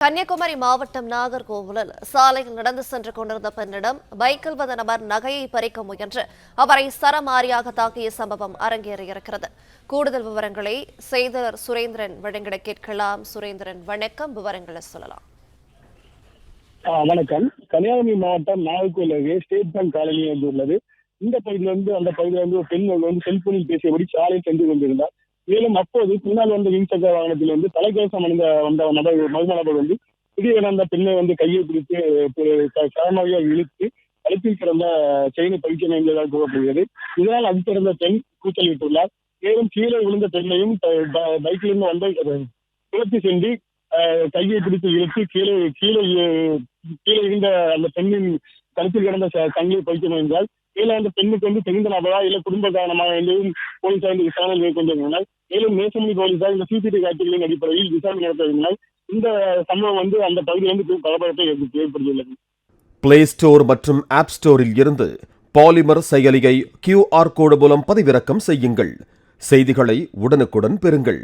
கன்னியாகுமரி மாவட்டம் நாகர்கோவிலில் சாலையில் நடந்து சென்று கொண்டிருந்த பெண்ணிடம் பைக்கில் வந்த நபர் நகையை பறிக்க முயன்று அவரை சரமாரியாக தாக்கிய சம்பவம் அரங்கேறியிருக்கிறது. கூடுதல் விவரங்களை செய்தியாளர் சுரேந்திரன் வழங்கிட கேட்கலாம். சுரேந்திரன், வணக்கம். விவரங்களை சொல்லலாம். வணக்கம். கன்னியாகுமரி மாவட்டம் நாகர்கோவில் அருகே ஸ்டேட் பேங்க் காலனி உள்ளது. இந்த பகுதியிலிருந்து அந்த பகுதியிலிருந்து ஒரு பெண் செல்போனில் பேசியபடி சாலையில் சென்று கொண்டிருந்தார். மேலும் அப்போது பின்னால் வந்த இருசக்கர வாகனத்தில் தலைக்கவசம் அணிந்த வந்த மர்ம நபர் திடீரென அந்த பெண்ணை கையை பிடித்து சரமாரியாக இழுத்து கழுத்தில் கிடந்த செயினை பறிக்க வேண்டியதாக கூறப்படுகிறது. இதனால் அது திறந்த பெண் கூச்சல் விட்டுள்ளார். மேலும் கீழே விழுந்த பெண்ணையும் பைக்கிலிருந்து வந்த துரத்தி சென்று கையை பிடித்து இழுத்து கீழே கீழே கீழே இருந்த அந்த பெண்ணின் கழுத்தில் கிடந்த சங்கிலியை பறிக்க முயன்றால் கீழே அந்த பெண்ணுக்கு தெரிந்த நபரா இல்ல குடும்ப காரணமாக என்றும் போலீசார் விசாரணை மேற்கொண்டிருந்தனர். மேலும் நேசமணி போலீசார் இந்த சிசிடிவி காட்சிகளின் அடிப்படையில் விசாரணை நடத்தியிருந்தனர். இந்த சம்பவம் அந்த பகுதியிலிருந்து பரபரப்பை ஏற்படுத்தியுள்ளது. பிளே ஸ்டோர் மற்றும் ஆப் ஸ்டோரில் இருந்து பாலிமர் செயலியை QR கோடு மூலம் பதிவிறக்கம் செய்யுங்கள். செய்திகளை உடனுக்குடன் பெறுங்கள்.